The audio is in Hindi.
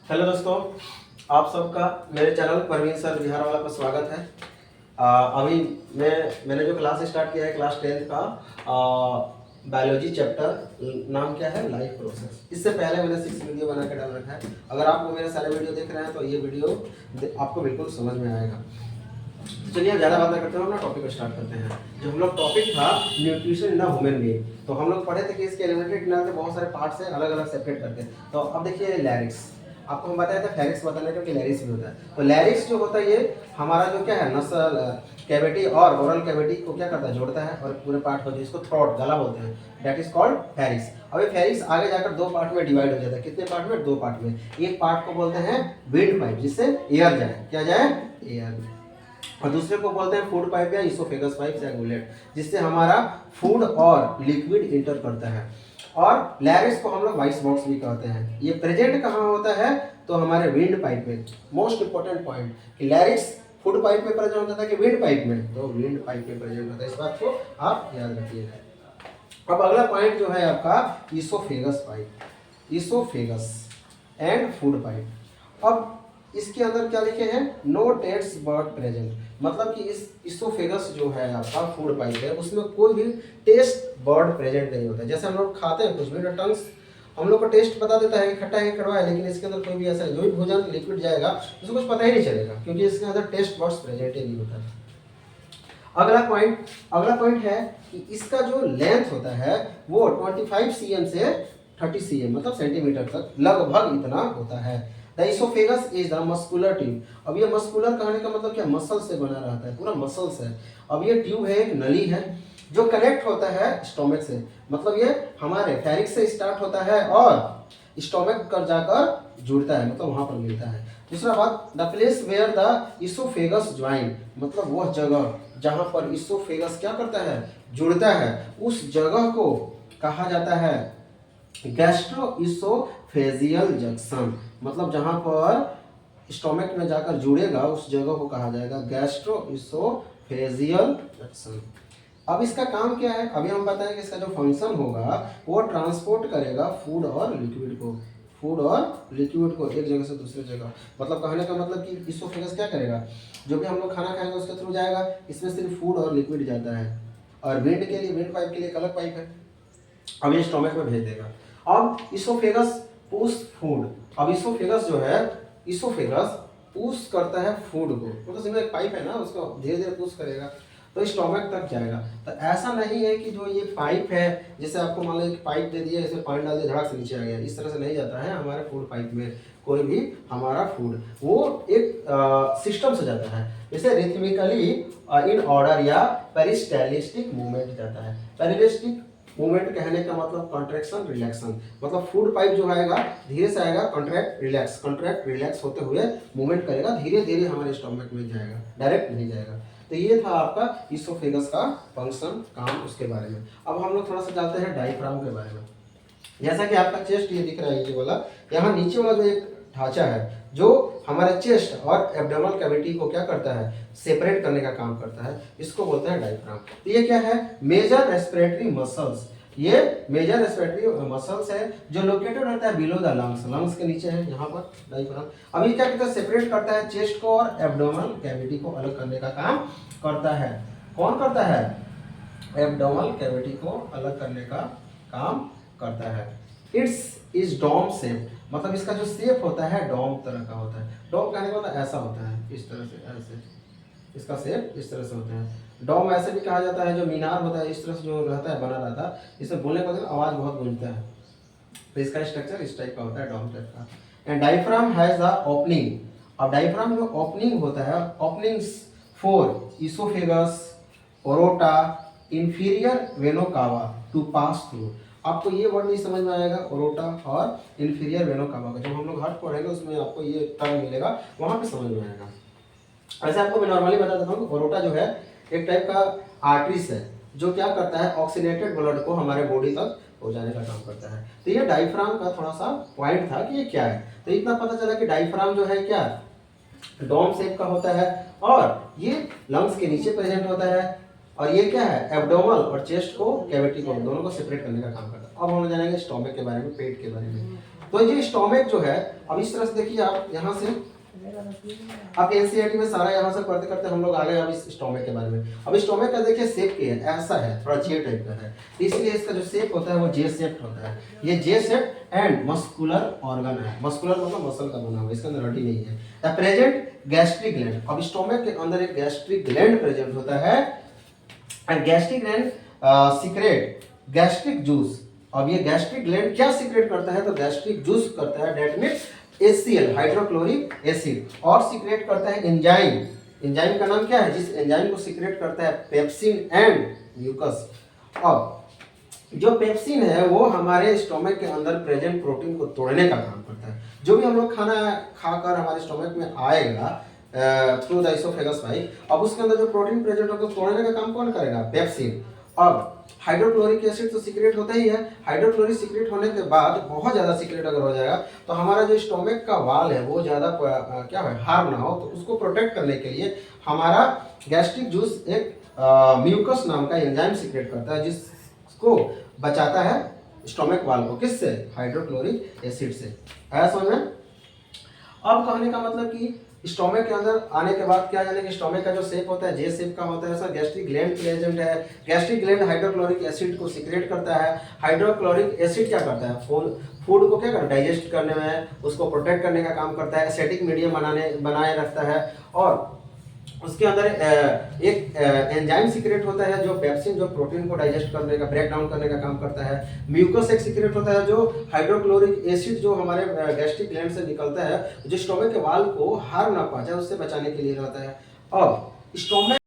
हेलो दोस्तों, आप सबका मेरे चैनल परवीन सर बिहार वाला पर स्वागत है। अभी मैंने जो क्लास स्टार्ट किया है क्लास 10th का बायोलॉजी चैप्टर नाम क्या है, लाइफ प्रोसेस। इससे पहले मैंने 6 वीडियो बना के डाल रखा है। अगर आप वो मेरे सारे वीडियो देख रहे हैं तो ये वीडियो आपको बिल्कुल समझ में आएगा। चलिए ज़्यादा बात नहीं करते हैं, अपना टॉपिक स्टार्ट करते हैं। जो हम लोग टॉपिक था nutrition in the human being, तो हम लोग पढ़े थे कि इसके एलिमेंट्री किनारे के बहुत सारे पार्ट्स हैं, अलग अलग सेपरेट करके। तो अब देखिए लैरिक्स, आपको हम बताया था फेरिक्स बताने का कि लैरिक्स भी होता है। तो लैरिक्स जो होता है ये हमारा जो क्या है नसल कैविटी और ओरल कैविटी को क्या करता है, जोड़ता है और पूरे पार्ट को, जिसको थ्रोट गला बोलते हैं, दैट इज कॉल्ड फेरिक्स। अब ये फेरिक्स आगे जाकर दो पार्ट में डिवाइड हो जाता है। कितने पार्ट में? दो पार्ट में। एक पार्ट को बोलते हैं विंड पाइप, जिससे एयर जाए, क्या जाए, एयर। और दूसरे को बोलते हैं फूड पाइप या इसोफेगस पाइप या गुलेट, जिससे हमारा फूड और लिक्विड इंटर करता है। और लैरिक्स को हम लोग वॉइस बॉक्स भी कहते हैं। ये प्रेजेंट कहाँ होता है? तो हमारे विंड पाइप में। मोस्ट इंपोर्टेंट पॉइंट कि लैरिक्स फूड पाइप में प्रेजेंट होता था कि विंड पाइप में? तो विंड पाइप में प्रेजेंट होता है। इस बात को आप याद रखिएगा। अब अगला पॉइंट जो है आपका oesophagus pipe, oesophagus and food pipe. अब इसके अंदर क्या लिखे हैं? नो टेस्ट बर्ड प्रेजेंट, मतलब कि इस इसोफेगस जो है आपका फूड पाइप है, उसमें कोई भी टेस्ट बर्ड प्रेजेंट नहीं होता है। जैसे हम लोग खाते हैं कुछ भी ना, टंग्स हम लोग को टेस्ट बता देता है कि खट्टा है कड़वा है, लेकिन इसके अंदर कोई भी ऐसा जो भी भोजन लिक्विड जाएगा उसको कुछ पता ही नहीं चलेगा, क्योंकि इसके अंदर टेस्ट बर्ड्स प्रेजेंट ही नहीं होता है। अगला पॉइंट है कि इसका जो लेंथ होता है वो 25 cm से 30 cm, मतलब सेंटीमीटर तक लगभग इतना होता है। The oesophagus is the muscular tube. अब ये मस्कुलर कहने का मतलब क्या? मसल से बना रहता है, पूरा मसल्स है। अब ये ट्यूब है, एक नली है जो कनेक्ट होता है स्टोमक से, मतलब ये हमारे फेरिक्स से स्टार्ट होता है और स्टोमक कर जाकर जुड़ता है, मतलब वहां पर मिलता है। दूसरा बात, the place where the oesophagus join, मतलब वह जगह जहां पर इसोफेगस क्या करता है, जुड़ता है, उस जगह को कहा जाता है गैस्ट्रोइसोफेजियल जंक्शन, मतलब जहां पर स्टोमक में जाकर जुड़ेगा उस जगह को कहा जाएगा गैस्ट्रोइसोफेजियल जंक्शन। अब इसका काम क्या है? अभी हम बताएं कि इसका जो फंक्शन होगा वो ट्रांसपोर्ट करेगा फूड और लिक्विड को, फूड और लिक्विड को एक जगह से दूसरे जगह। मतलब कहने का मतलब कि इसोफेगस क्या करेगा, जो भी हम लोग खाना खाएंगे उसके थ्रू जाएगा, इसमें सिर्फ फूड और लिक्विड जाता है। और विंड के लिए, विंड पाइप के लिए एक अलग पाइप है, अब ये स्टोमक में भेज देगा। अब इसोफेगस पुश फूड, अब इसोफेगस जो है, इसोफेगस पुश करता है फूड को, तो इसमें एक पाइप है ना, उसको धीरे धीरे पुश करेगा तो स्टोमक तक जाएगा। तो ऐसा नहीं है कि जो ये पाइप है, जैसे आपको मान लो एक पाइप दे दिया, इसमें पानी डाल दिया, धड़ाक से नीचे आ गया, इस तरह से नहीं जाता है हमारे फूड पाइप में कोई भी हमारा फूड। वो एक सिस्टम से जाता है, जैसे रिथमिकली इन ऑर्डर या पेरिस्टालिस्टिक मूवमेंट जाता है। पेरिस्टालिस्टिक मूवमेंट कहने का मतलब कॉन्ट्रैक्शन रिलैक्शन, मतलब फूड पाइप जो आएगा धीरे से आएगा, कॉन्ट्रैक्ट रिलैक्स होते हुए मूवमेंट करेगा, धीरे धीरे हमारे स्टोमक में जाएगा, डायरेक्ट नहीं जाएगा। तो ये था आपका इसोफेगस का फंक्शन, काम, उसके बारे में। अब हम लोग थोड़ा सा जानते हैं डायफ्राम के बारे में। जैसा कि आपका चेस्ट ये दिख रहा है, ये वाला यहाँ नीचे वाला जो एक ढांचा है जो हमारे चेस्ट और एब्डोमिनल कैविटी को क्या करता है, सेपरेट करने का काम करता है, इसको बोलते हैं डायफ्राम। तो ये क्या है? मेजर रेस्पिरेटरी मसल्स, ये मेजर रेस्पिरेटरी मसल्स है जो लोकेटेड रहता है बिलो द लंग्स, लंग्स के नीचे है यहाँ पर डायफ्राम। अभी क्या करता है, सेपरेट करता है चेस्ट को और एब्डोमिनल कैविटी को अलग करने का काम करता है। कौन करता है? एब्डोमिनल कैविटी को अलग करने का काम करता है। इट्स इज डोम शेप, मतलब इसका जो शेप होता है डोम तरह का होता है। डोम कहने का मतलब ऐसा होता है, इस तरह से, ऐसे इसका शेप इस तरह से होता है। डोम ऐसे भी कहा जाता है, जो मीनार होता है इस तरह से जो रहता है, बना रहता है, इसे बोलने के बाद आवाज बहुत गूंजता है, तो इसका स्ट्रक्चर इस टाइप का होता है, डोम टाइप का। And diaphragm has the opening, अब डायफ्राम में ओपनिंग होता है, ओपनिंग्स फॉर इसोफेगस, ओरोटा, इंफीरियर वेनो कावा टू पास थ्रू। आपको ये वर्ड नहीं समझ में आएगा, ओरोटा और इंफीरियर वेनो कावा का, जब हम लोग हट पढ़ेंगे उसमें आपको ये टर्म मिलेगा, वहां पे समझ में आएगा। ऐसे आपको मैं नॉर्मली बता देता हूँ, ओरोटा जो है एक टाइप का आर्टरीज है जो क्या करता है, ऑक्सीनेटेड ब्लड को हमारे बॉडी तक पहुंचाने का काम करता है। तो ये डायफ्राम का थोड़ा सा पॉइंट था कि ये क्या है। तो इतना पता चला कि डायफ्राम जो है क्या, डोम शेप का होता है और ये लंग्स के नीचे प्रेजेंट होता है, और ये क्या है, एब्डोमल और चेस्ट को, कैविटी को, दोनों को सेपरेट करने का काम करता है। अब हम जानेंगे स्टोमक के बारे में, पेट के बारे में। तो ये स्टोमक जो है, अब इस तरह से देखिए आप यहाँ से, अब एनसीईआरटी में सारा यहाँ से पढ़ते करते हम लोग आ गए अब इस स्टोमक के बारे में। अब स्टोमक का देखिए शेप क्या है, ऐसा है, थोड़ा जे टाइप का है, इसलिए इसका जो शेप होता है वो जे शेप्ड होता है। ये जे शेप्ड एंड मस्कुलर ऑर्गन है, मस्कुलर मतलब मसल का बना हुआ, इसके अंदर हड्डी नहीं है। द प्रेजेंट गैस्ट्रिक ग्लैंड, अब स्टोमक के अंदर एक गैस्ट्रिक ग्लैंड प्रेजेंट होता है and gastric gland secret gastric juice. अब ये गैस्ट्रिक ग्लैंड क्या सीक्रेट करता है, तो गैस्ट्रिक जूस करता है, that means HCl hydrochloric acid, और सीक्रेट करता है एंजाइम। एंजाइम का नाम क्या है, जिस एंजाइम को सीक्रेट करता है, पेप्सिन एंड म्यूकस। अब जो पेप्सिन है वो हमारे स्टोमक के अंदर प्रेजेंट प्रोटीन को तोड़ने का काम करता है। जो भी हम लोग खाना खाकर हमारे स्टोमक में आएगा थ्रू द इसोफेगस पाइप, अब उसके अंदर जो प्रोटीन प्रेजेंट होगा तोड़ने का काम कौन करेगा, पेप्सिन। अब हाइड्रोक्लोरिक एसिड तो सीक्रेट होता ही है, हाइड्रोक्लोरिक सीक्रेट होने के बाद बहुत ज़्यादा सीक्रेट अगर हो जाएगा तो हमारा जो स्टोमक का वाल है वो ज़्यादा क्या है, हार्म ना हो, तो उसको प्रोटेक्ट करने के लिए हमारा गैस्ट्रिक जूस एक म्यूकस नाम का एंजाइम सीक्रेट करता है, जिसको बचाता है स्टोमक वाल को, किससे, हाइड्रोक्लोरिक एसिड से। ऐसा समझ में। अब कहने का मतलब कि स्टोमक के अंदर आने के बाद क्या जाने कि स्टोमक का जो शेप होता है जे शेप का होता है, सर गैस्ट्रिक ग्लैंड प्रेजेंट है। गैस्ट्रिक ग्लैंड हाइड्रोक्लोरिक एसिड को सीक्रेट करता है। हाइड्रोक्लोरिक एसिड क्या करता है, फूड को क्या करता है, डाइजेस्ट करने में, उसको प्रोटेक्ट करने का काम करता है, एसिडिक मीडियम बनाए रखता है। और उसके अंदर एक एंजाइम सीक्रेट होता है जो पेप्सिन, जो प्रोटीन को डाइजेस्ट करने का, ब्रेक डाउन करने का काम करता है। म्यूकस एक सीक्रेट होता है जो हाइड्रोक्लोरिक एसिड जो हमारे गैस्ट्रिक ग्लैंड से निकलता है, जो स्टोमक के वाल को हार्म ना पहुंचाए उससे बचाने के लिए रहता है। अब स्टोमक